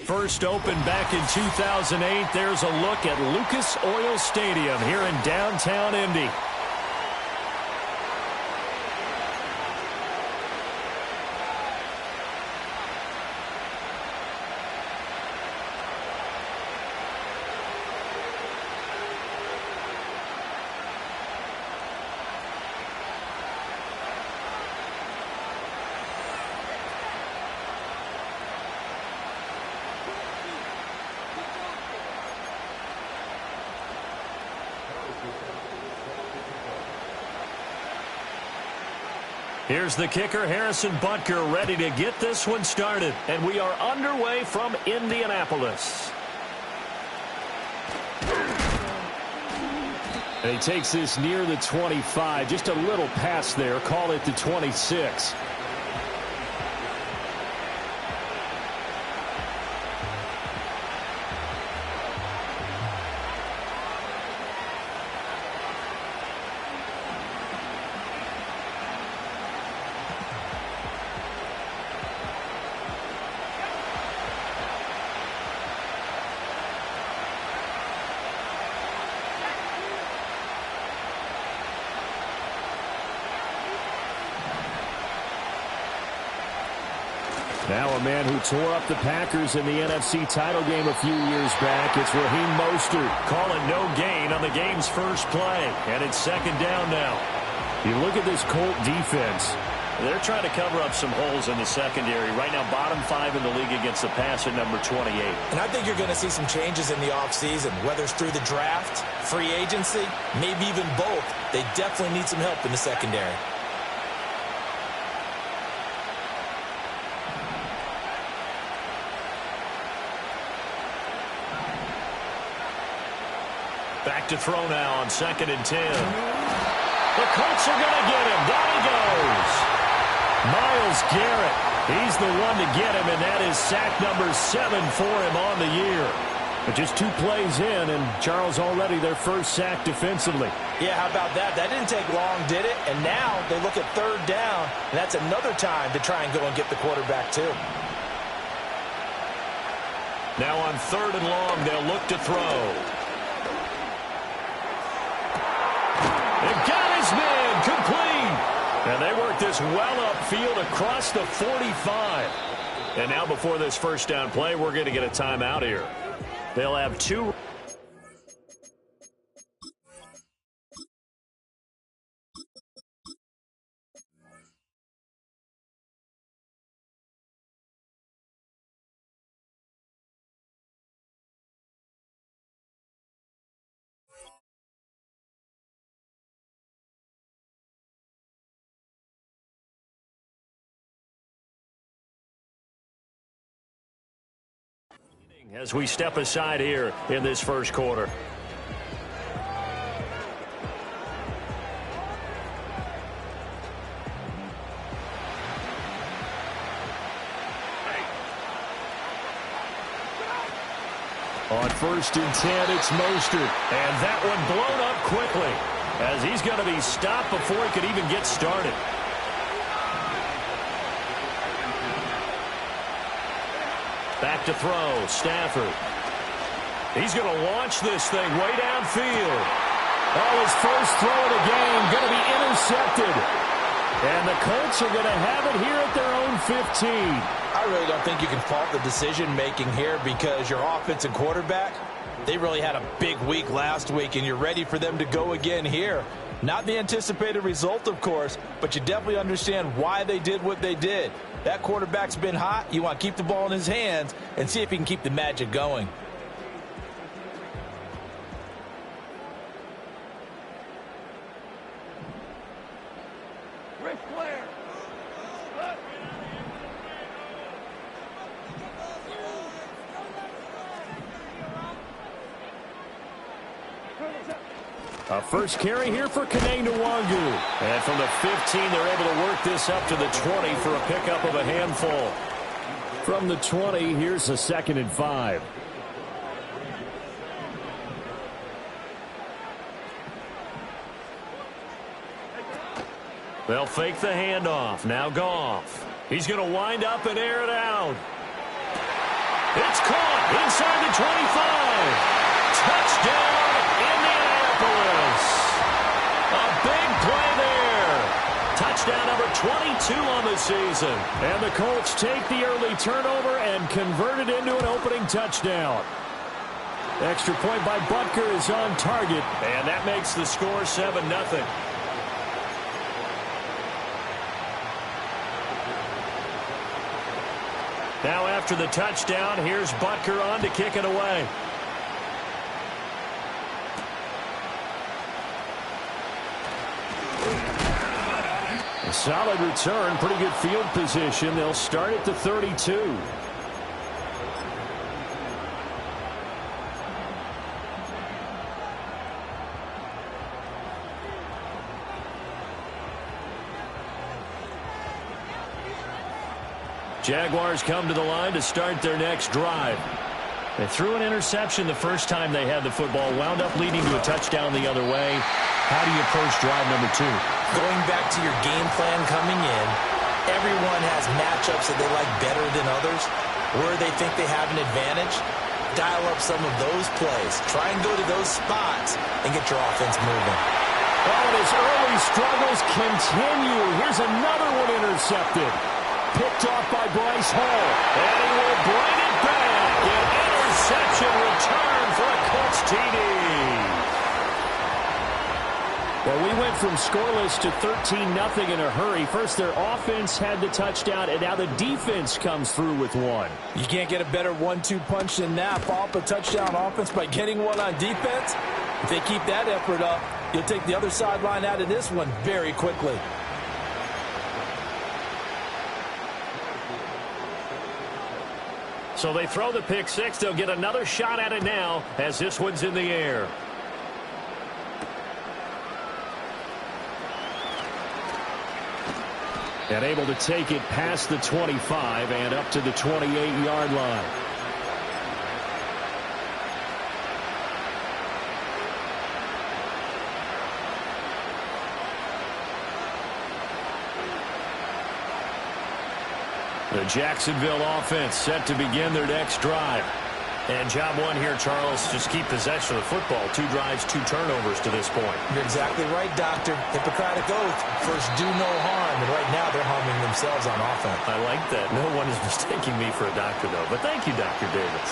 First opened back in 2008. There's a look at Lucas Oil Stadium here in downtown Indy. Here's the kicker, Harrison Butker, ready to get this one started. And we are underway from Indianapolis. And he takes this near the 25. Just a little pass there. Call it the 26. Now a man who tore up the Packers in the NFC title game a few years back. It's Raheem Mostert calling no gain on the game's first play. And it's second down now. You look at this Colt defense. They're trying to cover up some holes in the secondary. Right now, bottom 5 in the league against the pass at number 28. And I think you're going to see some changes in the offseason, whether it's through the draft, free agency, maybe even both. They definitely need some help in the secondary. Back to throw now on 2nd and 10. The Colts are going to get him. Down he goes. Myles Garrett. He's the one to get him, and that is sack number 7 for him on the year. But just 2 plays in, and Charles already their first sack defensively. Yeah, how about that? That didn't take long, did it? And now they look at 3rd down, and that's another time to try and go and get the quarterback too. Now on 3rd and long, they'll look to throw. They got his man complete. And they work this well upfield across the 45. And now before this first down play, we're going to get a timeout here. They'll have 2. As we step aside here in this first quarter. On 1st and 10, it's Mostert. And that one blown up quickly as he's going to be stopped before he could even get started. Back to throw, Stafford. He's going to launch this thing way downfield. Oh, his first throw of the game going to be intercepted. And the Colts are going to have it here at their own 15. I really don't think you can fault the decision-making here because your offensive quarterback, they really had a big week last week, and you're ready for them to go again here. Not the anticipated result, of course, but you definitely understand why they did what they did. That quarterback's been hot. You want to keep the ball in his hands and see if he can keep the magic going. Ric Flair. A first carry here for Kene Nwangu. And from the 15, they're able to work this up to the 20 for a pickup of a handful. From the 20, here's a 2nd and 5. They'll fake the handoff. Now Goff. He's going to wind up and air it out. It's caught inside the 25. Touchdown, Indianapolis. A big play there. Touchdown number 22 on the season. And the Colts take the early turnover and convert it into an opening touchdown. Extra point by Butker is on target, and that makes the score 7-0. Now after the touchdown, here's Butker on to kick it away. A solid return, pretty good field position. They'll start at the 32. Jaguars come to the line to start their next drive. They threw an interception the first time they had the football, wound up leading to a touchdown the other way. How do you approach drive number 2? Going back to your game plan coming in, everyone has matchups that they like better than others. Where they think they have an advantage, dial up some of those plays. Try and go to those spots and get your offense moving. Oh, and his early struggles continue. Here's another one intercepted. Picked off by Bryce Hall. And he will bring it back. An interception return for a Colts TD. Well, we went from scoreless to 13-0 in a hurry. First, their offense had the touchdown, and now the defense comes through with one. You can't get a better 1-2 punch than that. Follow up a touchdown offense by getting one on defense. If they keep that effort up, you'll take the other sideline out of this one very quickly. So they throw the pick six. They'll get another shot at it now as this one's in the air. And able to take it past the 25 and up to the 28-yard line. The Jacksonville offense set to begin their next drive. And job one here, Charles, just keep possession of the football. 2 drives, 2 turnovers to this point. You're exactly right, Doctor. Hippocratic oath. First, do no harm. And right now, they're harming themselves on offense. I like that. No one is mistaking me for a doctor, though. But thank you, Dr. Davis.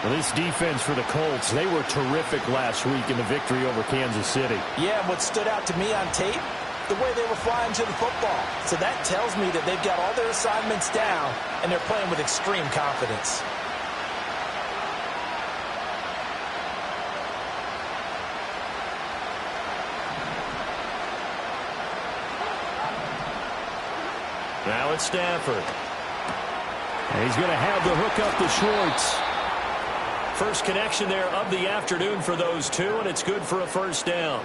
Well, this defense for the Colts, they were terrific last week in the victory over Kansas City. Yeah, and what stood out to me on tape, the way they were flying to the football. So that tells me that they've got all their assignments down, and they're playing with extreme confidence. Now it's Stafford. And he's going to have the hook up to Schwartz. First connection there of the afternoon for those two, and it's good for a first down.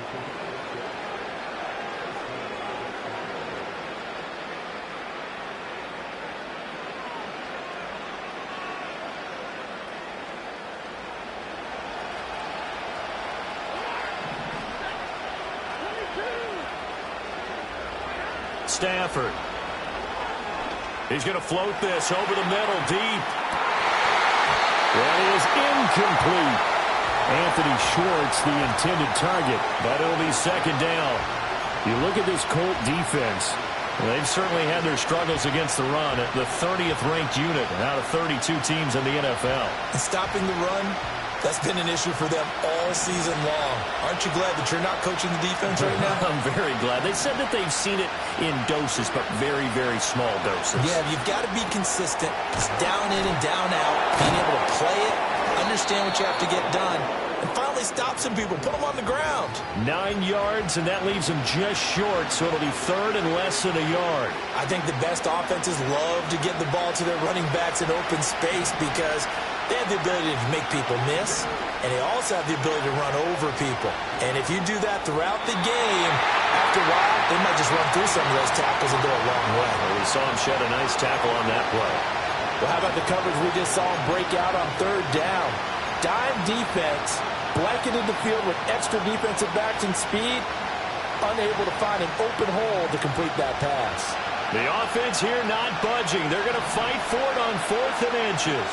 Stafford. He's going to float this over the middle deep. That is incomplete. Anthony Schwartz, the intended target, but it'll be second down. You look at this Colt defense. They've certainly had their struggles against the run. The 30th ranked unit out of 32 teams in the NFL. And stopping the run, that's been an issue for them all season long. Aren't you glad that you're not coaching the defense right now? I'm very glad. They said that they've seen it in doses, but very, very small doses. Yeah, you've got to be consistent. It's down in and down out. Being able to play it, understand what you have to get done, and finally stop some people. Put them on the ground. 9 yards, and that leaves them just short, so it'll be third and less than a yard. I think the best offenses love to get the ball to their running backs in open space because they have the ability to make people miss, and they also have the ability to run over people. And if you do that throughout the game, after a while, they might just run through some of those tackles and go a long way. Well, we saw him shed a nice tackle on that play. Well, how about the coverage we just saw him break out on third down? Dime defense, blanketed the field with extra defensive backs and speed, unable to find an open hole to complete that pass. The offense here not budging. They're going to fight for it on 4th and inches.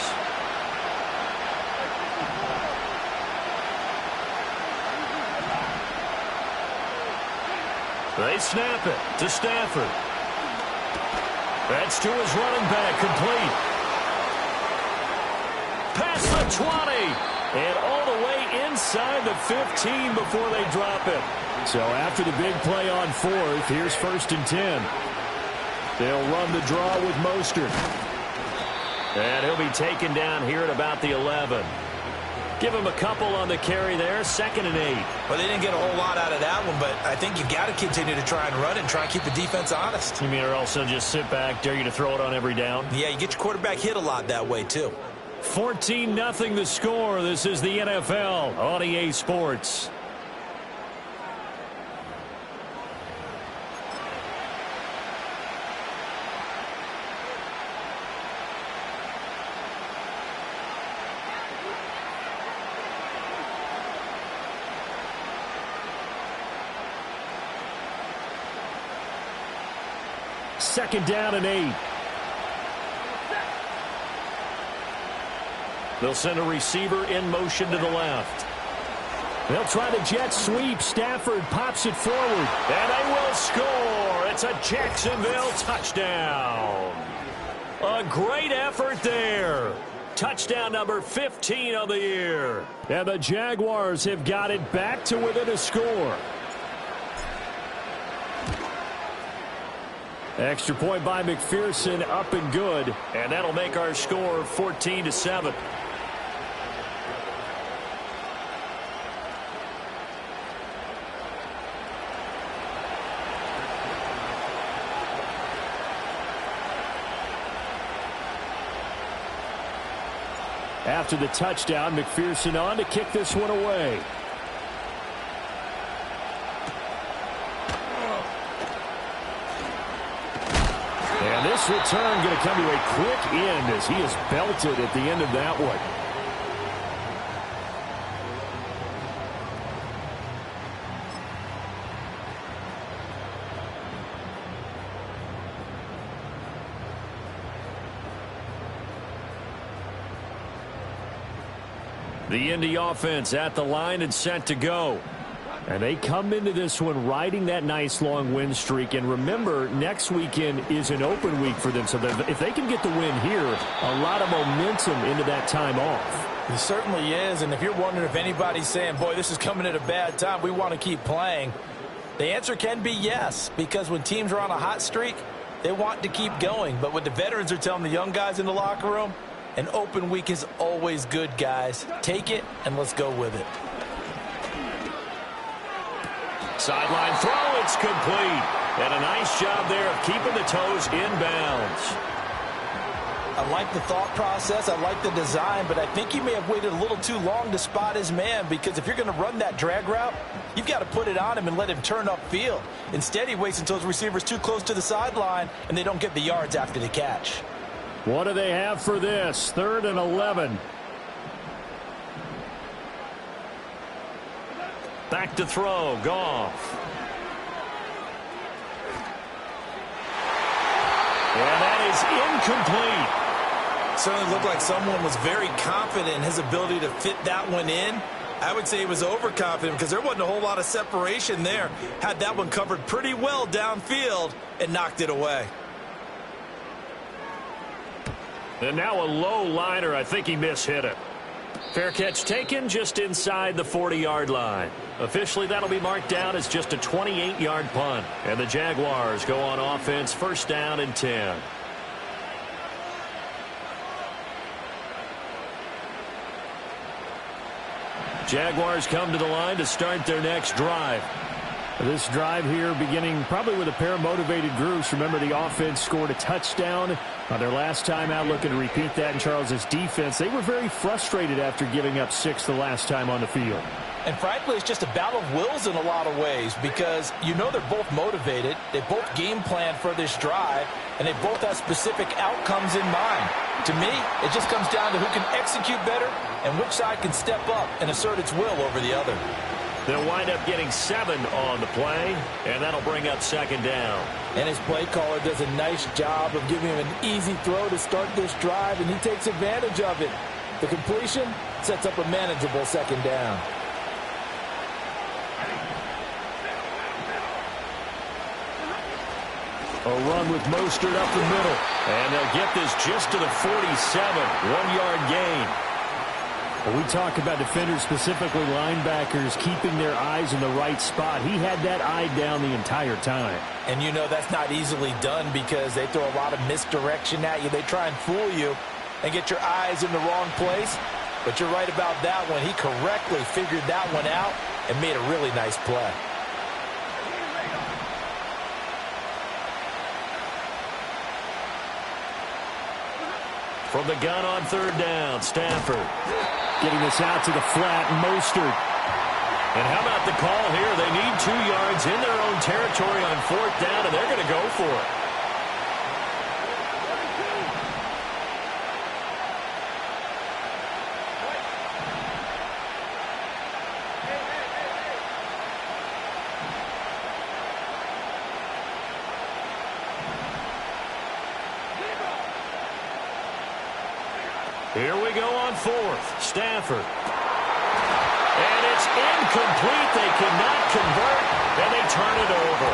They snap it to Stafford. That's to his running back, complete. Past the 20. And all the way inside the 15 before they drop it. So after the big play on 4th, here's 1st and 10. They'll run the draw with Mostert. And he'll be taken down here at about the 11. Give him a couple on the carry there. 2nd and 8. Well, they didn't get a whole lot out of that one, but I think you've got to continue to try and run it and try and keep the defense honest. You mean or else they'll just sit back, dare you to throw it on every down? Yeah, you get your quarterback hit a lot that way, too. 14-0 the score. This is the NFL on EA Sports. Second down and 8. They'll send a receiver in motion to the left. They'll try the jet sweep. Stafford pops it forward. And they will score. It's a Jacksonville touchdown. A great effort there. Touchdown number 15 of the year. And the Jaguars have got it back to within a score. Extra point by McPherson, up and good. And that'll make our score 14-7. After the touchdown, McPherson on to kick this one away. And this return going to come to a quick end as he is belted at the end of that one. The Indy offense at the line and set to go. And they come into this one riding that nice long win streak. And remember, next weekend is an open week for them. So if they can get the win here, a lot of momentum into that time off. It certainly is. And if you're wondering if anybody's saying, boy, this is coming at a bad time, we want to keep playing, the answer can be yes. Because when teams are on a hot streak, they want to keep going. But what the veterans are telling the young guys in the locker room, an open week is always good, guys. Take it, and let's go with it. Sideline throw, it's complete. And a nice job there of keeping the toes inbounds. I like the thought process. I like the design, but I think he may have waited a little too long to spot his man, because if you're going to run that drag route, you've got to put it on him and let him turn upfield. Instead, he waits until his receiver's too close to the sideline, and they don't get the yards after the catch. What do they have for this? 3rd and 11. Back to throw, Goff. And that is incomplete. Certainly looked like someone was very confident in his ability to fit that one in. I would say he was overconfident because there wasn't a whole lot of separation there. Had that one covered pretty well downfield and knocked it away. And now a low liner. I think he mishit it. Fair catch taken just inside the 40-yard line. Officially, that'll be marked down as just a 28-yard punt. And the Jaguars go on offense, 1st down and 10. Jaguars come to the line to start their next drive. This drive here beginning probably with a pair of motivated groups. Remember, the offense scored a touchdown on their last time out, looking to repeat that in Charles's defense. They were very frustrated after giving up 6 the last time on the field. And frankly, it's just a battle of wills in a lot of ways, because you know they're both motivated. They both game plan for this drive, and they both have specific outcomes in mind. To me, it just comes down to who can execute better and which side can step up and assert its will over the other. They'll wind up getting 7 on the play, and that'll bring up second down. And his play caller does a nice job of giving him an easy throw to start this drive, and he takes advantage of it. The completion sets up a manageable second down. A run with Mostert up the middle. And they'll get this just to the 47. 1-yard gain. Well, we talk about defenders, specifically linebackers, keeping their eyes in the right spot. He had that eye down the entire time. And you know that's not easily done because they throw a lot of misdirection at you. They try and fool you and get your eyes in the wrong place. But you're right about that one. He correctly figured that one out and made a really nice play. From the gun on third down, Stafford. Getting this out to the flat, Mostert. And how about the call here? They need 2 yards in their own territory on fourth down, and they're going to go for it. Here we go on fourth. Stafford. And it's incomplete. They cannot convert, and they turn it over.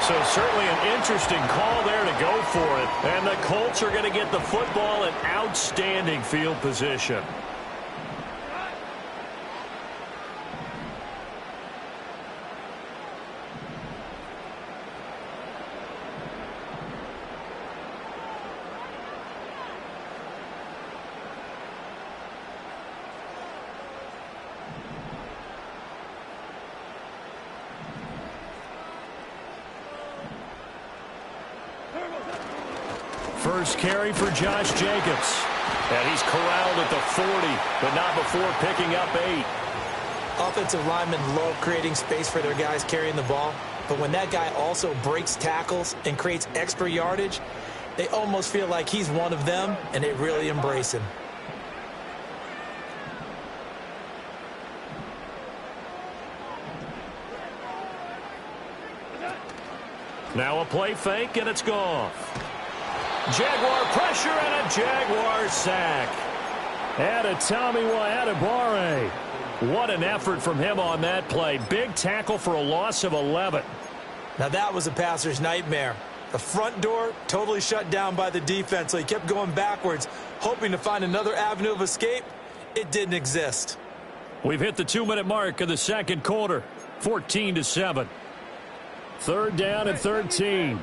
So certainly an interesting call there to go for it. And the Colts are going to get the football in outstanding field position. First carry for Josh Jacobs. And he's corralled at the 40, but not before picking up 8. Offensive linemen love creating space for their guys carrying the ball. But when that guy also breaks tackles and creates extra yardage, they almost feel like he's one of them, and they really embrace him. Now a play fake, and it's gone. Jaguar pressure and a Jaguar sack. And a Tommy Adebawore. What an effort from him on that play. Big tackle for a loss of 11. Now that was a passer's nightmare. The front door totally shut down by the defense, so he kept going backwards, hoping to find another avenue of escape. It didn't exist. We've hit the 2-minute mark of the second quarter. 14-7. Third down and 13.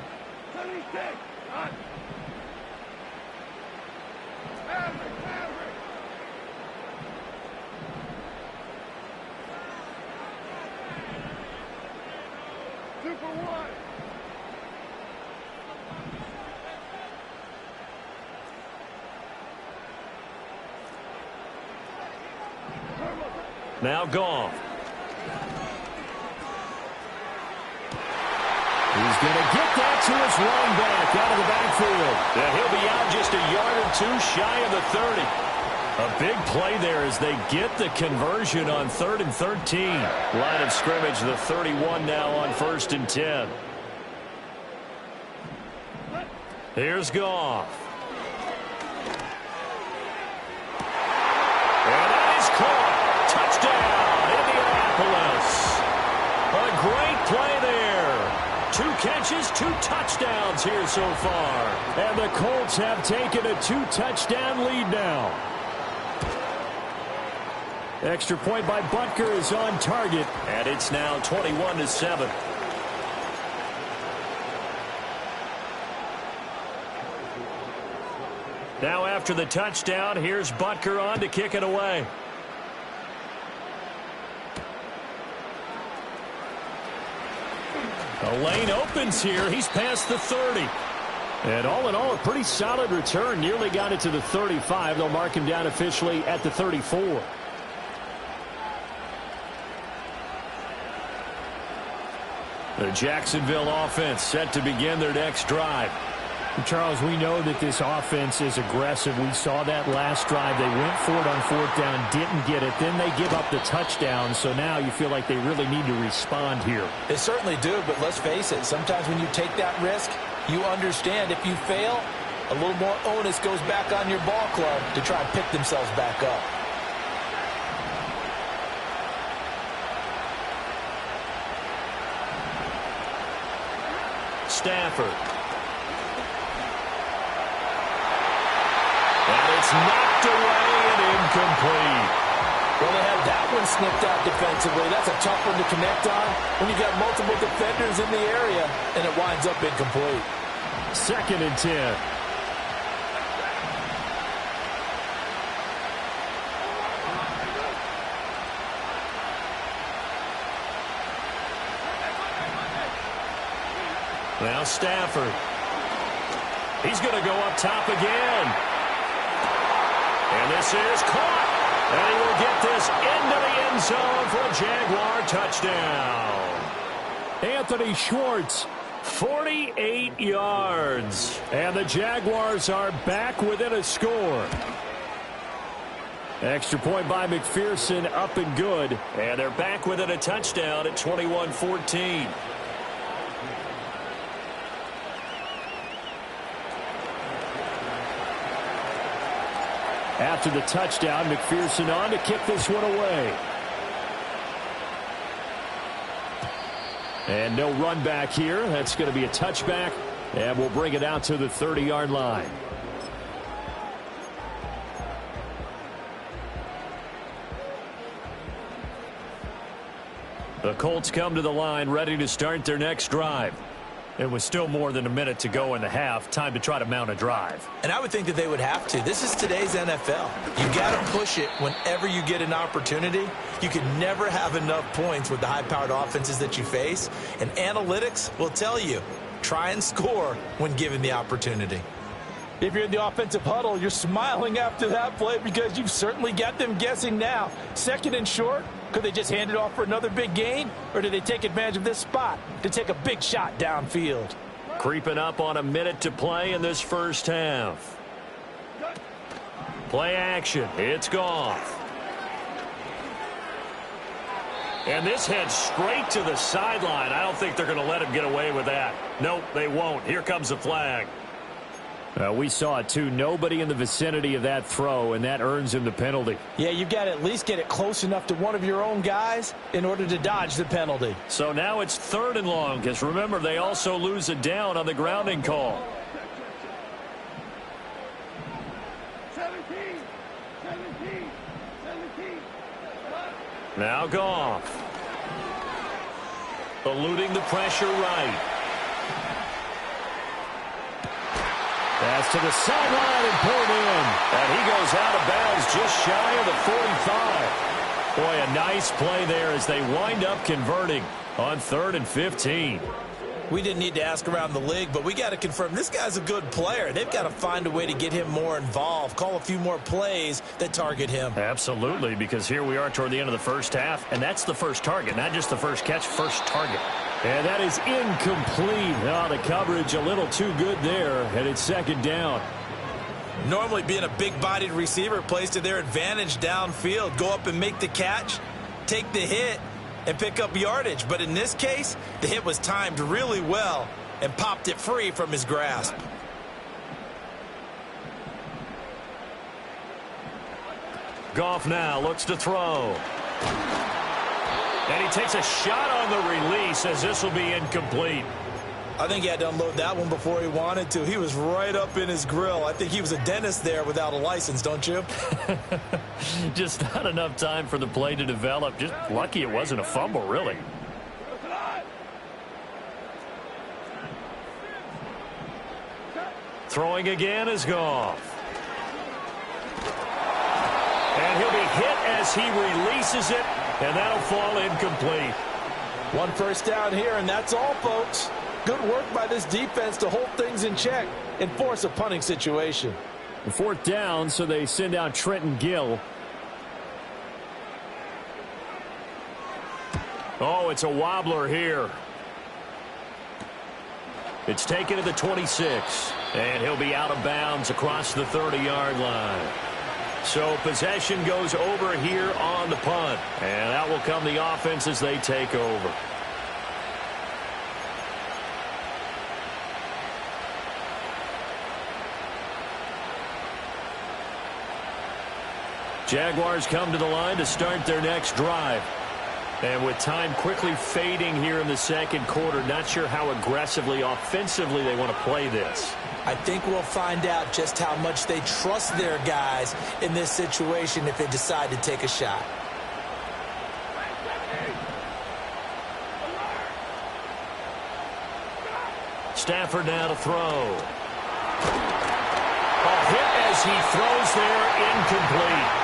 Now Goff. He's going to get that to his running back out of the backfield. And he'll be out just a yard or 2 shy of the 30. A big play there as they get the conversion on 3rd and 13. Line of scrimmage, the 31 now on 1st and 10. Here's Goff. And that is caught. Touchdown, Indianapolis. A great play there. 2 catches, 2 touchdowns here so far. And the Colts have taken a 2-touchdown lead now. Extra point by Butker is on target. And it's now 21-7. Now after the touchdown, here's Butker on to kick it away. The lane opens here. He's past the 30. And all in all, a pretty solid return. Nearly got it to the 35. They'll mark him down officially at the 34. The Jacksonville offense set to begin their next drive. Charles, we know that this offense is aggressive. We saw that last drive. They went for it on fourth down, didn't get it. Then they give up the touchdown. So now you feel like they really need to respond here. They certainly do, but let's face it. Sometimes when you take that risk, you understand if you fail, a little more onus goes back on your ball club to try and pick themselves back up. Stafford. And it's knocked away and incomplete. Well, they had that one snipped out defensively. That's a tough one to connect on when you got multiple defenders in the area, and it winds up incomplete. 2nd and 10. Now Stafford. He's going to go up top again. And this is caught. And he will get this into the end zone for a Jaguar touchdown. Anthony Schwartz, 48 yards. And the Jaguars are back within a score. extra point by McPherson, up and good. And they're back within a touchdown at 21-14. After the touchdown, McPherson on to kick this one away. And no run back here. That's going to be a touchback. And we'll bring it out to the 30-yard line. The Colts come to the line ready to start their next drive. It was still more than a minute to go in the half. Time to try to mount a drive. And I would think that they would have to. This is today's NFL. You got to push it whenever you get an opportunity. You can never have enough points with the high-powered offenses that you face. And analytics will tell you, try and score when given the opportunity. If you're in the offensive huddle, you're smiling after that play because you've certainly got them guessing now. 2nd and short. Could they just hand it off for another big gain? Or did they take advantage of this spot to take a big shot downfield? Creeping up on a minute to play in this first half. Play action. It's Goff. And this heads straight to the sideline. I don't think they're going to let him get away with that. Nope, they won't. Here comes the flag. We saw it, too. Nobody in the vicinity of that throw, and that earns him the penalty. Yeah, you've got to at least get it close enough to one of your own guys in order to dodge the penalty. So now it's 3rd and long, because remember, they also lose it down on the grounding call. 17. Now Goff. Eluding the pressure right. Pass to the sideline and pulled in. And he goes out of bounds just shy of the 45. Boy, a nice play there as they wind up converting on 3rd and 15. We didn't need to ask around the league, but we got to confirm this guy's a good player. They've got to find a way to get him more involved, call a few more plays that target him. Absolutely, because here we are toward the end of the first half, and that's the first target, not just the first catch, first target. And that is incomplete. Oh, the coverage a little too good there, and it's 2nd down. Normally being a big-bodied receiver plays to their advantage downfield. Go up and make the catch, take the hit, and pick up yardage. But in this case, the hit was timed really well and popped it free from his grasp. Goff now looks to throw. And he takes a shot on the release as this will be incomplete. I think he had to unload that one before he wanted to. He was right up in his grill. I think he was a dentist there without a license, don't you? Just not enough time for the play to develop. Just lucky it wasn't a fumble, really. Throwing again is Goff. And he'll be hit as he releases it, and that'll fall incomplete. 1 first down here, and that's all, folks. Good work by this defense to hold things in check and force a punting situation. 4th down, so they send out Trenton Gill. Oh, it's a wobbler here. It's taken to the 26. And he'll be out of bounds across the 30-yard line. So possession goes over here on the punt. And out will come the offense as they take over. Jaguars come to the line to start their next drive. And with time quickly fading here in the second quarter, not sure how aggressively, offensively they want to play this. I think we'll find out just how much they trust their guys in this situation if they decide to take a shot. Stafford now to throw. A hit as he throws there, incomplete.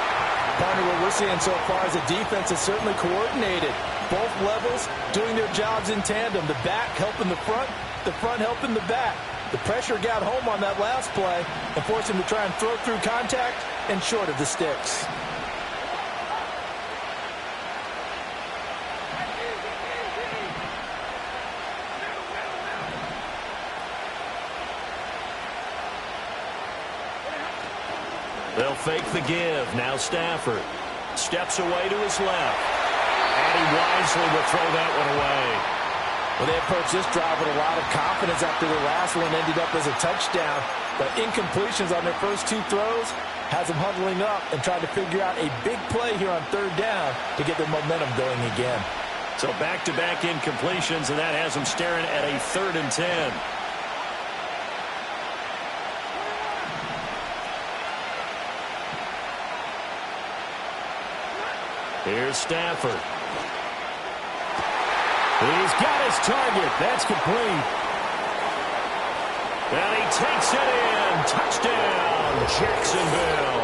Partner, what we're seeing so far is the defense is certainly coordinated. Both levels doing their jobs in tandem. The back helping the front helping the back. The pressure got home on that last play and forced him to try and throw through contact and short of the sticks. They'll fake the give. Now Stafford steps away to his left. And he wisely will throw that one away. Well, they approached this drive with a lot of confidence after the last one ended up as a touchdown. But incompletions on their first two throws has them huddling up and trying to figure out a big play here on third down to get their momentum going again. So back-to-back incompletions, and that has them staring at a 3rd and 10. Here's Stafford. He's got his target. That's complete. And he takes it in. Touchdown, Jacksonville.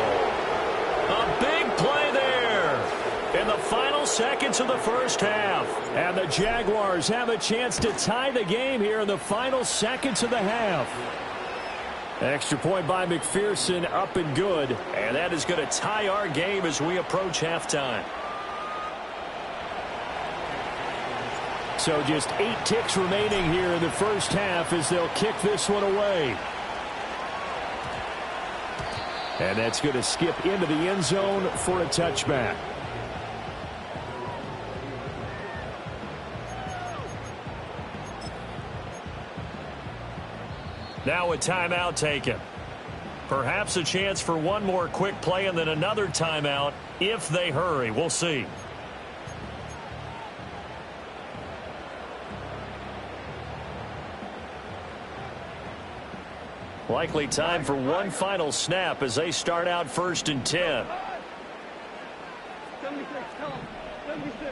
A big play there in the final seconds of the first half. And the Jaguars have a chance to tie the game here in the final seconds of the half. Extra point by McPherson, up and good. And that is going to tie our game as we approach halftime. So just 8 ticks remaining here in the first half as they'll kick this one away. And that's going to skip into the end zone for a touchback. Now a timeout taken. Perhaps a chance for one more quick play and then another timeout if they hurry. We'll see. Likely time for one final snap as they start out 1st and 10. 76, tell him. 76.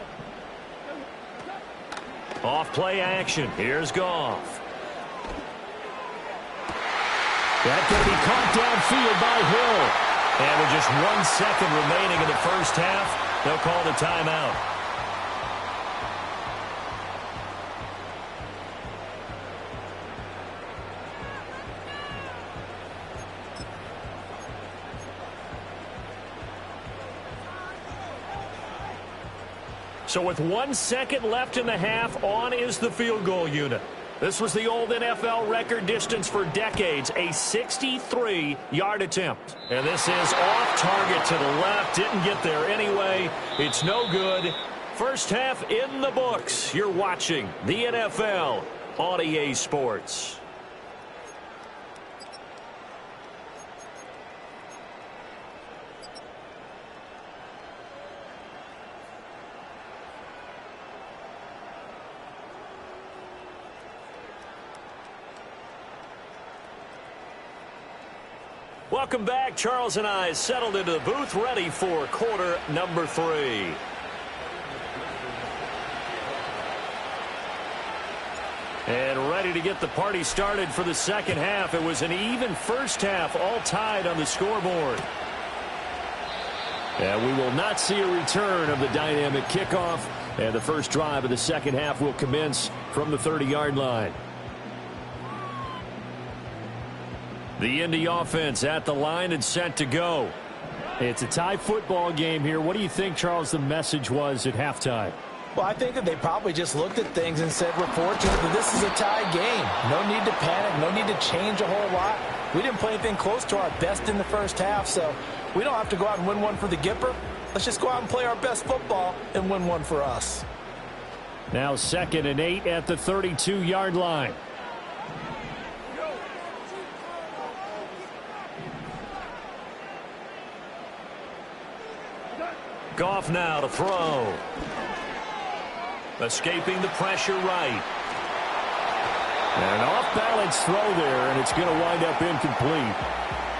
Off play action. Here's Goff. That's going to be caught downfield by Hill. And with just 1 second remaining in the first half, they'll call the timeout. So with 1 second left in the half, on is the field goal unit. This was the old NFL record distance for decades, a 63-yard attempt. And this is off target to the left. Didn't get there anyway. It's no good. First half in the books. You're watching the NFL on EA Sports. Welcome back. Charles and I settled into the booth, ready for quarter number 3. And ready to get the party started for the second half. It was an even first half, all tied on the scoreboard. And we will not see a return of the dynamic kickoff. And the first drive of the second half will commence from the 30-yard line. The Indy offense at the line and set to go. It's a tie football game here. What do you think, Charles, the message was at halftime? Well, I think that they probably just looked at things and said, we're fortunate that this is a tie game. No need to panic. No need to change a whole lot. We didn't play anything close to our best in the first half, so we don't have to go out and win one for the Gipper. Let's just go out and play our best football and win one for us. Now 2nd and 8 at the 32-yard line. Goff now to throw. Escaping the pressure right. An off-balance throw there, and it's going to wind up incomplete.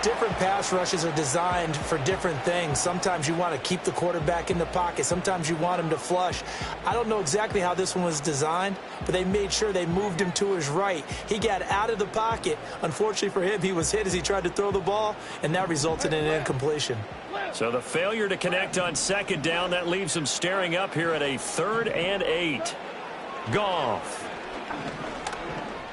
Different pass rushes are designed for different things. Sometimes you want to keep the quarterback in the pocket. Sometimes you want him to flush. I don't know exactly how this one was designed, but they made sure they moved him to his right. He got out of the pocket. Unfortunately for him, he was hit as he tried to throw the ball, and that resulted in an incompletion. So the failure to connect on 2nd down, that leaves him staring up here at a 3rd and 8. Goff.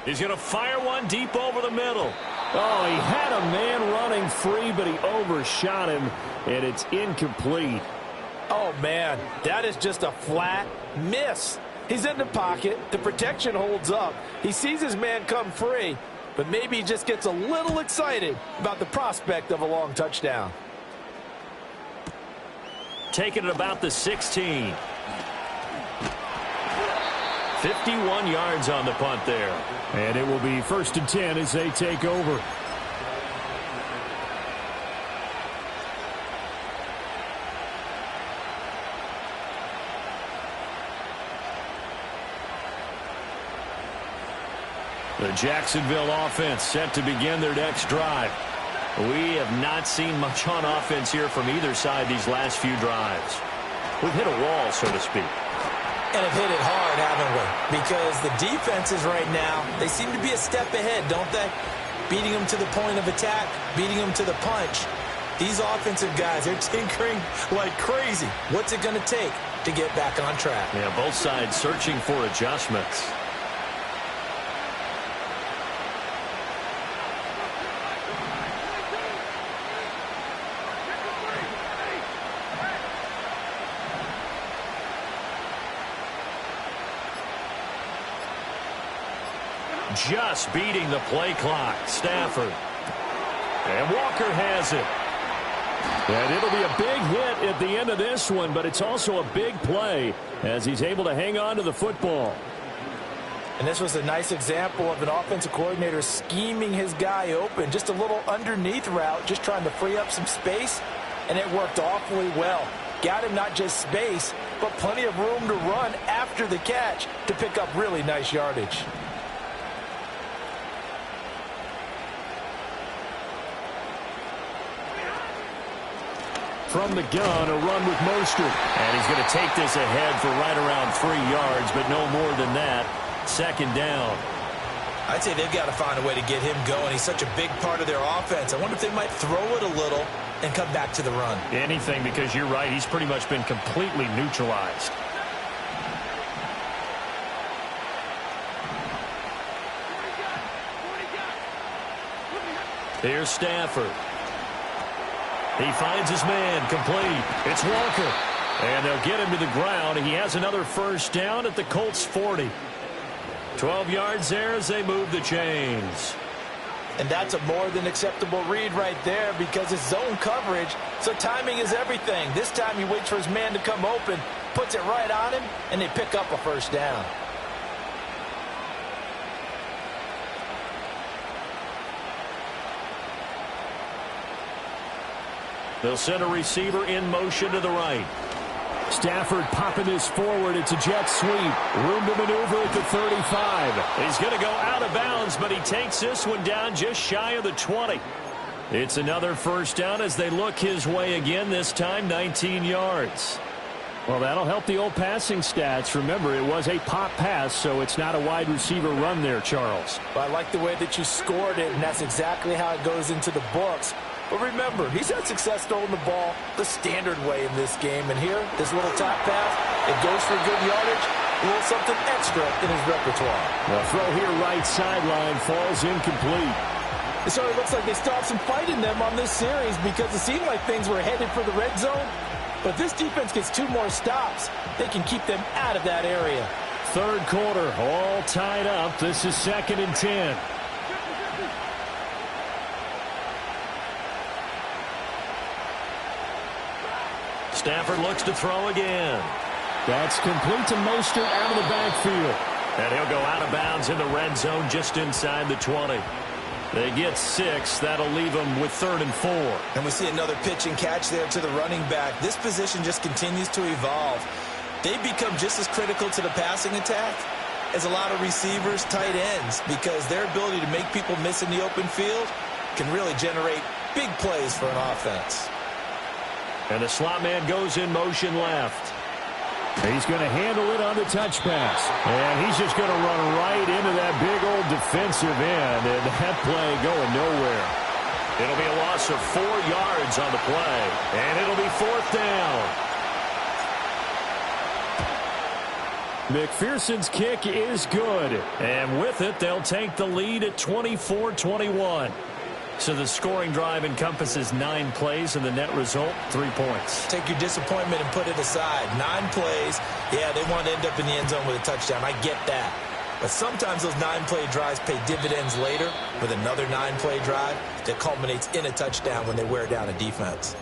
He's going to fire one deep over the middle. Oh, he had a man running free, but he overshot him, and it's incomplete. Oh, man, that is just a flat miss. He's in the pocket. The protection holds up. He sees his man come free, but maybe he just gets a little excited about the prospect of a long touchdown. Taking it about the 16. 51 yards on the punt there. And it will be 1st and 10 as they take over. The Jacksonville offense set to begin their next drive. We have not seen much on offense here from either side these last few drives. We've hit a wall, so to speak. And have hit it hard, haven't we? Because the defenses right now, they seem to be a step ahead, don't they? Beating them to the point of attack, beating them to the punch. These offensive guys, they're tinkering like crazy. What's it going to take to get back on track? Yeah, both sides searching for adjustments. Just beating the play clock. Stafford. And Walker has it. And it'll be a big hit at the end of this one, but it's also a big play as he's able to hang on to the football. And this was a nice example of an offensive coordinator scheming his guy open. Just a little underneath route, just trying to free up some space, and it worked awfully well. Got him not just space, but plenty of room to run after the catch to pick up really nice yardage. From the gun, a run with Mostert. And he's going to take this ahead for right around 3 yards, but no more than that. 2nd down. I'd say they've got to find a way to get him going. He's such a big part of their offense. I wonder if they might throw it a little and come back to the run. Anything, because you're right. He's pretty much been completely neutralized. Here's Stafford. He finds his man, complete. It's Walker. And they'll get him to the ground. He has another 1st down at the Colts 40. 12 yards there as they move the chains. And that's a more than acceptable read right there because it's zone coverage, so timing is everything. This time he waits for his man to come open, puts it right on him, and they pick up a 1st down. They'll send a receiver in motion to the right. Stafford popping this forward. It's a jet sweep. Room to maneuver at the 35. He's going to go out of bounds, but he takes this one down just shy of the 20. It's another 1st down as they look his way again, this time 19 yards. Well, that'll help the old passing stats. Remember, it was a pop pass, so it's not a wide receiver run there, Charles. Well, I like the way that you scored it, and that's exactly how it goes into the books. But remember, he's had success throwing the ball the standard way in this game. And here, this little top pass, it goes for good yardage, a little something extra in his repertoire. The throw here right sideline falls incomplete. So it looks like they still have some fight in them on this series because it seemed like things were headed for the red zone. But this defense gets 2 more stops. They can keep them out of that area. Third quarter, all tied up. This is 2nd and 10. Stafford looks to throw again. That's complete to Mostert out of the backfield. And he'll go out of bounds in the red zone just inside the 20. They get 6. That'll leave them with 3rd and 4. And we see another pitch and catch there to the running back. This position just continues to evolve. They become just as critical to the passing attack as a lot of receivers, tight ends, because their ability to make people miss in the open field can really generate big plays for an offense. And the slot man goes in motion left. He's going to handle it on the touch pass. And he's just going to run right into that big old defensive end. And that play going nowhere. It'll be a loss of 4 yards on the play. And it'll be 4th down. McPherson's kick is good. And with it, they'll take the lead at 24-21. So the scoring drive encompasses 9 plays, and the net result, 3 points. Take your disappointment and put it aside. 9 plays. Yeah, they want to end up in the end zone with a touchdown. I get that. But sometimes those 9-play drives pay dividends later with another 9-play drive that culminates in a touchdown when they wear down a defense.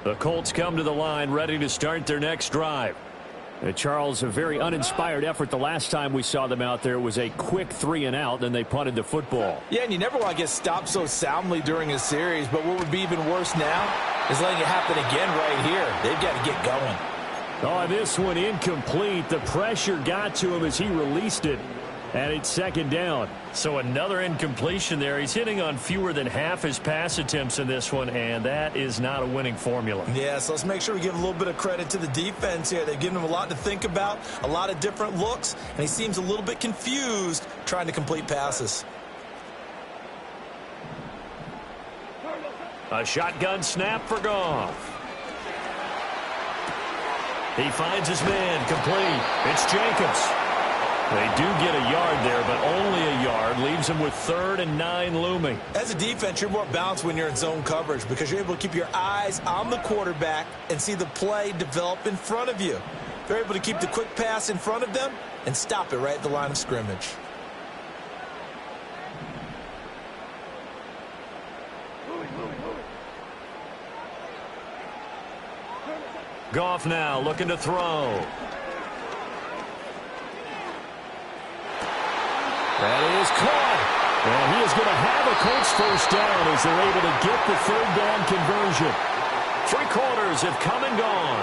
The Colts come to the line ready to start their next drive. Charles, a very uninspired effort. The last time we saw them out there was a quick 3-and-out, then they punted the football. Yeah, and you never want to get stopped so soundly during a series, but what would be even worse now is letting it happen again right here. They've got to get going. Oh, this one incomplete. The pressure got to him as he released it, and it's 2nd down. So another incompletion there. He's hitting on fewer than half his pass attempts in this one, and that is not a winning formula. Yeah, so let's make sure we give a little bit of credit to the defense here. They've given him a lot to think about, a lot of different looks, and he seems a little bit confused trying to complete passes. A shotgun snap for Goff. He finds his man complete. It's Jacobs. They do get a yard there, but only a yard. Leaves them with 3rd and 9 looming. As a defense, you're more balanced when you're in zone coverage because you're able to keep your eyes on the quarterback and see the play develop in front of you. They're able to keep the quick pass in front of them and stop it right at the line of scrimmage. Goff now looking to throw. That is caught. And he is going to have a Colts first down as they're able to get the 3rd down conversion. 3 quarters have come and gone.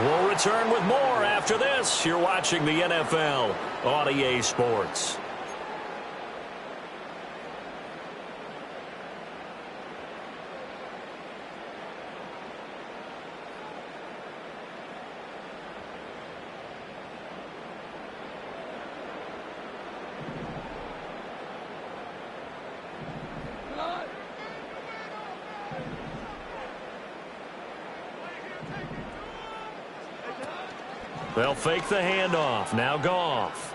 We'll return with more after this. You're watching the NFL on EA Sports. They'll fake the handoff. Now Goff.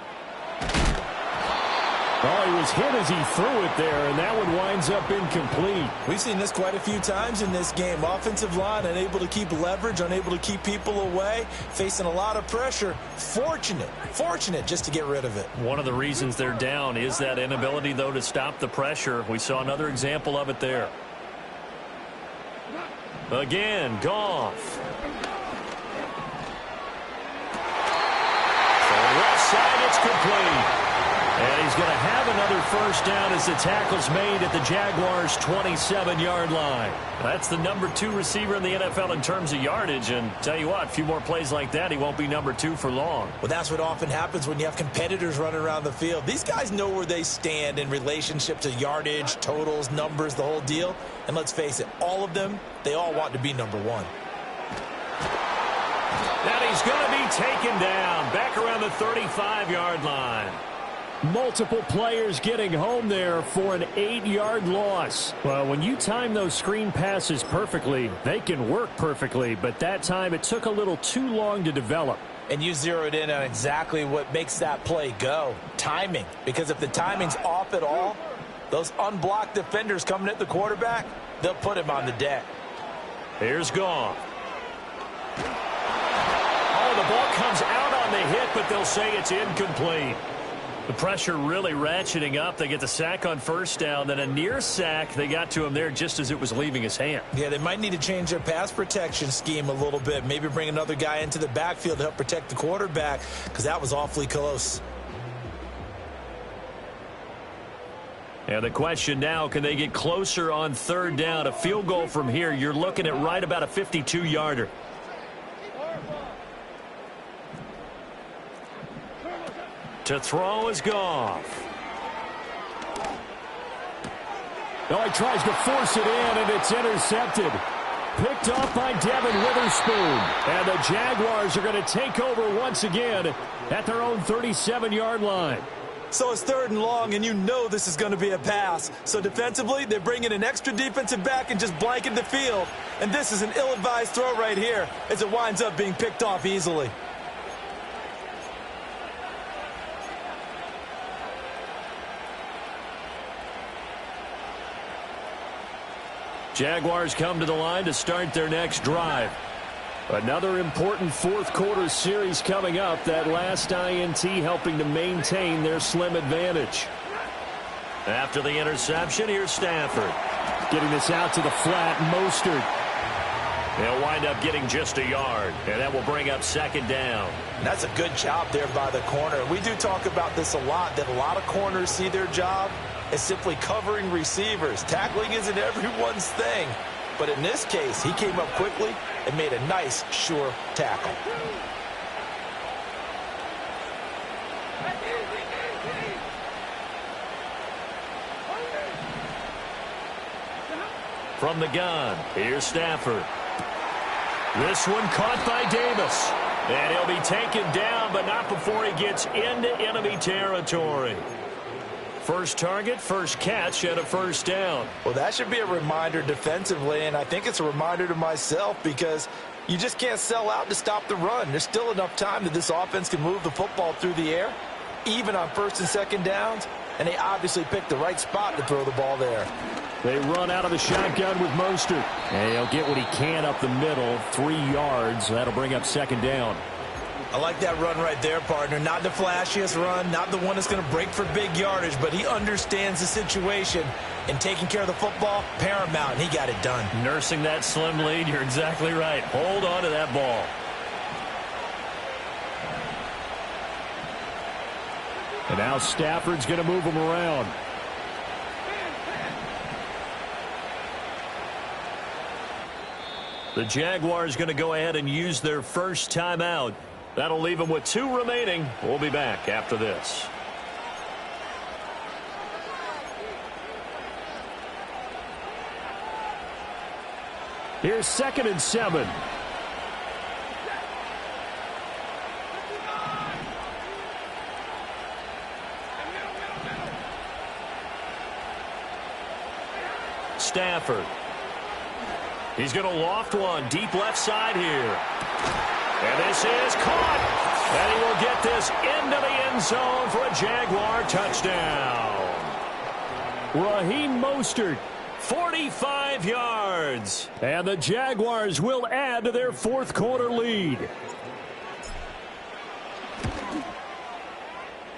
Oh, he was hit as he threw it there, and that one winds up incomplete. We've seen this quite a few times in this game. Offensive line unable to keep leverage, unable to keep people away, facing a lot of pressure. Fortunate just to get rid of it. One of the reasons they're down is that inability, though, to stop the pressure. We saw another example of it there. Again, Goff. Left side, it's complete. And he's going to have another first down as the tackle's made at the Jaguars' 27-yard line. That's the number 2 receiver in the NFL in terms of yardage. And tell you what, a few more plays like that, he won't be number 2 for long. Well, that's what often happens when you have competitors running around the field. These guys know where they stand in relationship to yardage, totals, numbers, the whole deal. And let's face it, all of them, they all want to be number 1. And he's going to be taken down back around the 35-yard line. Multiple players getting home there for an 8-yard loss. Well, when you time those screen passes perfectly, they can work perfectly, but that time it took a little too long to develop. And you zeroed in on exactly what makes that play go. Timing. Because if the timing's off at all, those unblocked defenders coming at the quarterback, they'll put him on the deck. Here's Goff. Oh, the ball comes out on the hit, but they'll say it's incomplete. The pressure really ratcheting up. They get the sack on first down, then a near sack. They got to him there just as it was leaving his hand. Yeah, they might need to change their pass protection scheme a little bit. Maybe bring another guy into the backfield to help protect the quarterback, because that was awfully close. And the question now, can they get closer on third down? A field goal from here, you're looking at right about a 52-yarder. To throw is Goff. No, he tries to force it in, and it's intercepted. Picked off by Devin Witherspoon. And the Jaguars are going to take over once again at their own 37-yard line. So it's 3rd and long, and you know this is going to be a pass. So defensively, they bring in an extra defensive back and just blanket the field. And this is an ill-advised throw right here as it winds up being picked off easily. Jaguars come to the line to start their next drive. Another important fourth-quarter series coming up. That last INT helping to maintain their slim advantage. After the interception, here's Stafford. Getting this out to the flat, Mostert. They'll wind up getting just a yard, and that will bring up 2nd down. That's a good job there by the corner. We do talk about this a lot, that a lot of corners see their job as simply covering receivers. Tackling isn't everyone's thing. But in this case, he came up quickly and made a nice, sure tackle. From the gun, here's Stafford. This one caught by Davis. And he'll be taken down, but not before he gets into enemy territory. First target, first catch, and a 1st down. Well, that should be a reminder defensively, and I think it's a reminder to myself because you just can't sell out to stop the run. There's still enough time that this offense can move the football through the air, even on 1st and 2nd downs, and they obviously picked the right spot to throw the ball there. They run out of the shotgun with Mostert. And he'll get what he can up the middle, 3 yards. That'll bring up 2nd down. I like that run right there, partner. Not the flashiest run, not the one that's going to break for big yardage, but he understands the situation, and taking care of the football, paramount, and he got it done. Nursing that slim lead, you're exactly right. Hold on to that ball. And now Stafford's going to move him around. The Jaguars going to go ahead and use their first timeout. That'll leave them with 2 remaining. We'll be back after this. Here's 2nd and 7. Stafford. He's going to loft one deep left side here. And this is caught. And he will get this into the end zone for a Jaguar touchdown. Raheem Mostert. 45 yards. And the Jaguars will add to their fourth-quarter lead.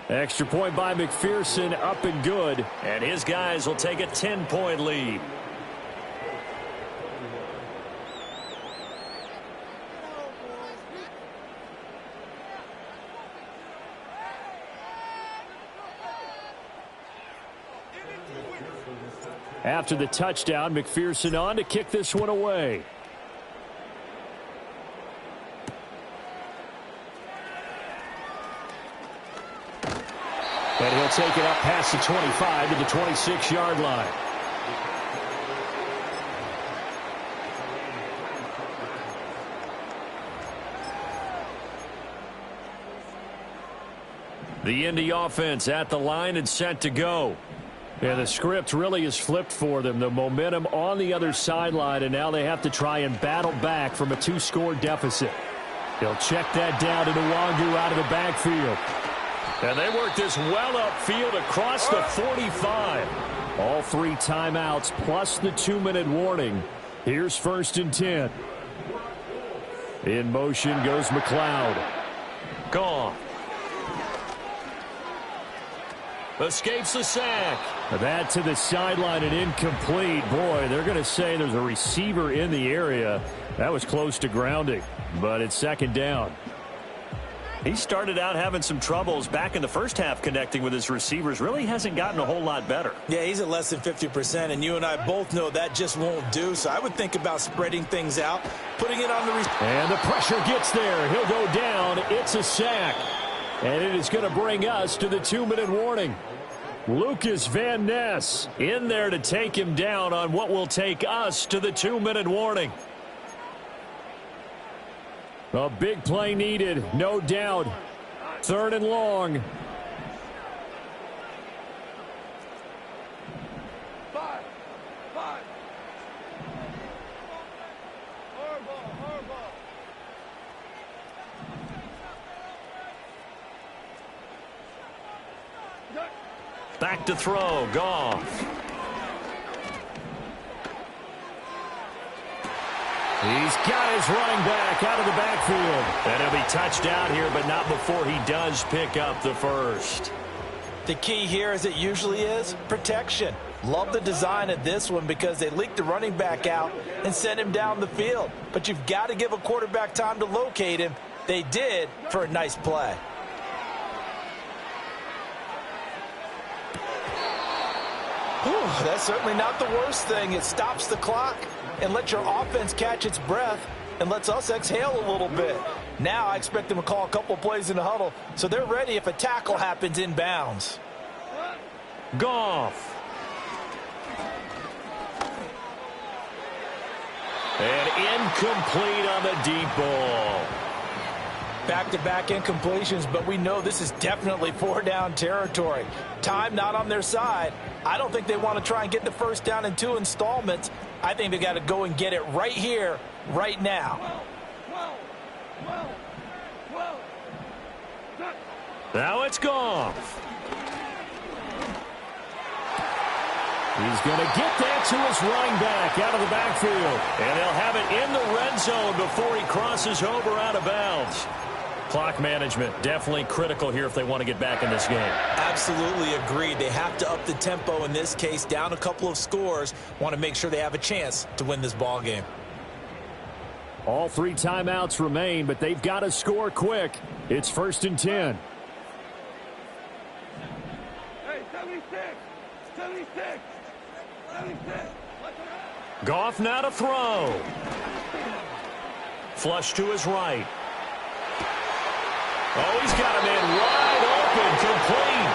Extra point by McPherson, up and good. And his guys will take a 10-point lead. After the touchdown, McPherson on to kick this one away. And he'll take it up past the 25 to the 26-yard line. The Indy offense at the line and set to go. Yeah, the script really is flipped for them. The momentum on the other sideline, and now they have to try and battle back from a 2-score deficit. He'll check that down to Nwangu out of the backfield. And they work this well upfield across the 45. All 3 timeouts plus the 2-minute warning. Here's 1st and 10. In motion goes McLeod. Gone. Escapes the sack. That to the sideline and incomplete. Boy, they're going to say there's a receiver in the area. That was close to grounding, but it's 2nd down. He started out having some troubles back in the first half connecting with his receivers. Really hasn't gotten a whole lot better. Yeah, he's at less than 50%, and you and I both know that just won't do. So I would think about spreading things out, putting it on the receiver. And the pressure gets there. He'll go down. It's a sack. And it is going to bring us to the 2-minute warning. Lucas Van Ness in there to take him down on what will take us to the 2-minute warning. A big play needed, no doubt. 3rd and long. 5. Hardball. Back to throw. Goff. He's got his running back out of the backfield. And he'll be touched out here, but not before he does pick up the first. The key here, as it usually is, protection. Love the design of this one because they leaked the running back out and sent him down the field. But you've got to give a quarterback time to locate him. They did for a nice play. Whew, that's certainly not the worst thing. It stops the clock and lets your offense catch its breath and lets us exhale a little bit. Now I expect them to call a couple plays in the huddle so they're ready if a tackle happens inbounds. Goff. And incomplete on the deep ball. Back-to-back incompletions, but we know this is definitely 4-down territory. Time not on their side. I don't think they want to try and get the first down in 2 installments. I think they got to go and get it right here, right now. Now it's Goff. He's going to get that to his running back out of the backfield. And they'll have it in the red zone before he crosses over out of bounds. Clock management definitely critical here if they want to get back in this game. Absolutely agreed. They have to up the tempo in this case, down a couple of scores. Want to make sure they have a chance to win this ball game. All 3 timeouts remain, but they've got to score quick. It's 1st and 10. Hey, 76. Goff now to throw. Flush to his right. Oh, he's got him in wide open, complete.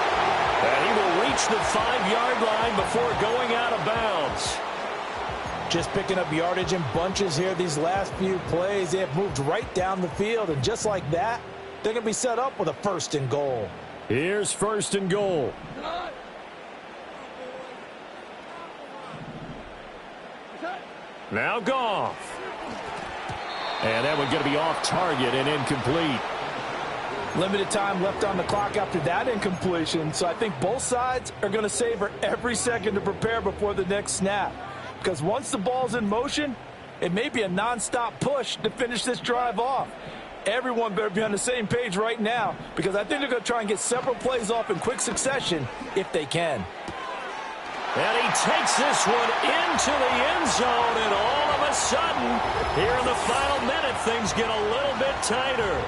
And he will reach the 5-yard line before going out of bounds. Just picking up yardage in bunches here these last few plays. They have moved right down the field, and just like that, they're going to be set up with a 1st and goal. Here's 1st and goal. Now Goff. And that one going to be off target and incomplete. Limited time left on the clock after that incompletion, so I think both sides are going to savor every second to prepare before the next snap. Because once the ball's in motion, it may be a nonstop push to finish this drive off. Everyone better be on the same page right now because I think they're going to try and get several plays off in quick succession if they can. And he takes this one into the end zone, and all of a sudden, here in the final minute, things get a little bit tighter.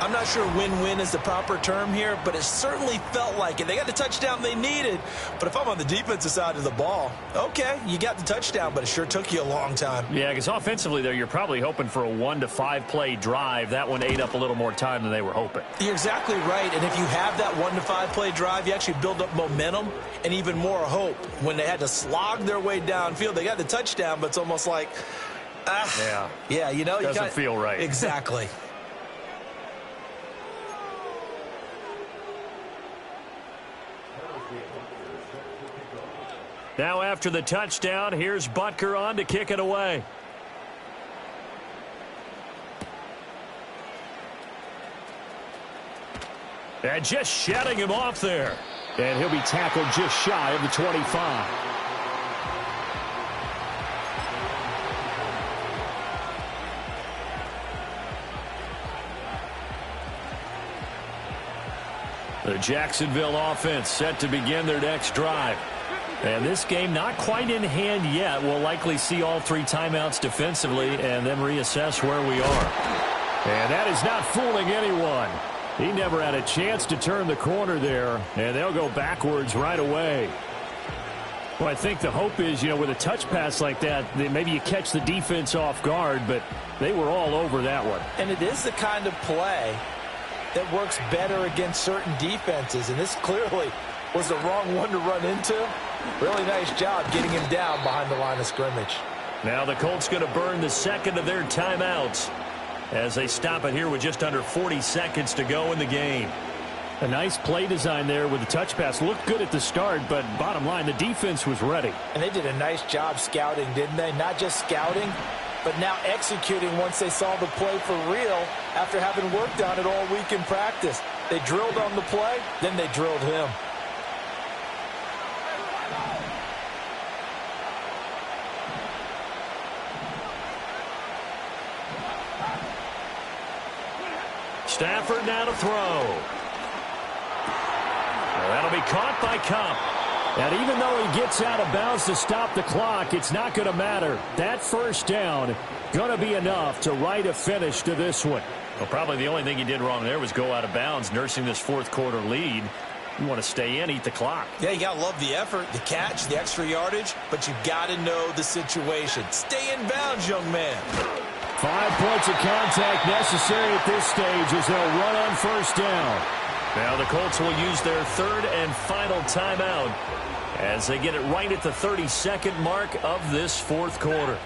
I'm not sure win-win is the proper term here, but it certainly felt like it. They got the touchdown they needed, but if I'm on the defensive side of the ball, okay, you got the touchdown, but it sure took you a long time. Yeah, because offensively, though, you're probably hoping for a 1 to 5 play drive. That one ate up a little more time than they were hoping. You're exactly right, and if you have that 1 to 5 play drive, you actually build up momentum and even more hope. When they had to slog their way downfield, they got the touchdown, but it's almost like, yeah, you know, doesn't feel right. Exactly. Now after the touchdown, here's Butker on to kick it away. And just shedding him off there. And he'll be tackled just shy of the 25. The Jacksonville offense set to begin their next drive. And this game not quite in hand yet. We'll likely see all 3 timeouts defensively and then reassess where we are. And that is not fooling anyone. He never had a chance to turn the corner there, and they'll go backwards right away. Well, I think the hope is, with a touch pass like that, maybe you catch the defense off guard, but they were all over that one. And it is the kind of play that works better against certain defenses, and this clearly was the wrong one to run into. Really nice job getting him down behind the line of scrimmage. Now the Colts going to burn the second of their timeouts as they stop it here with just under 40 seconds to go in the game. A nice play design there with the touch pass. Looked good at the start, but bottom line, the defense was ready. And they did a nice job scouting, didn't they? Not just scouting, but now executing once they saw the play for real after having worked on it all week in practice. They drilled on the play, then they drilled him. Stafford now to throw. That'll be caught by Kupp. And even though he gets out of bounds to stop the clock, it's not going to matter. That first down going to be enough to write a finish to this one. Well, probably the only thing he did wrong there was go out of bounds, nursing this fourth quarter lead. You want to stay in, eat the clock. Yeah, you got to love the effort, the catch, the extra yardage, but you got to know the situation. Stay in bounds, young man. 5 points of contact necessary at this stage as they'll run on first down. Now the Colts will use their third and final timeout as they get it right at the 32nd mark of this fourth quarter.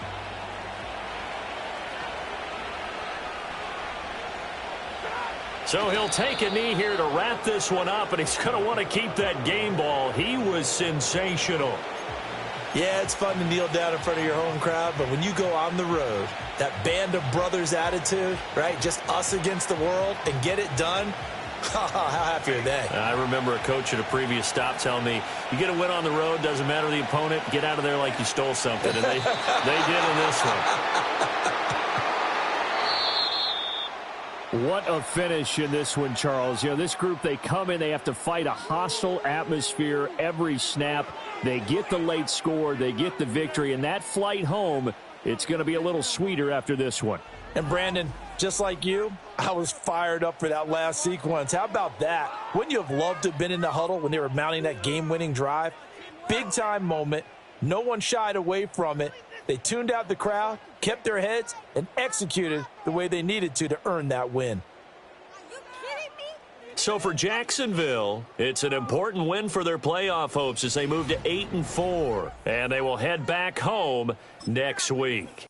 So he'll take a knee here to wrap this one up, and he's going to want to keep that game ball. He was sensational. Yeah, it's fun to kneel down in front of your home crowd, but when you go on the road, that band of brothers attitude, right, just us against the world, and get it done, how happy are they? I remember a coach at a previous stop telling me, you get a win on the road, doesn't matter the opponent, get out of there like you stole something, and they did in this one. What a finish in this one, Charles. This group, they come in, they have to fight a hostile atmosphere every snap. They get the late score, they get the victory, and that flight home, it's going to be a little sweeter after this one. And Brandon, just like you, I was fired up for that last sequence. How about that? Wouldn't you have loved to have been in the huddle when they were mounting that game-winning drive? Big-time moment. No one shied away from it. They tuned out the crowd, kept their heads, and executed the way they needed to earn that win. So for Jacksonville, it's an important win for their playoff hopes as they move to 8-4, and they will head back home next week.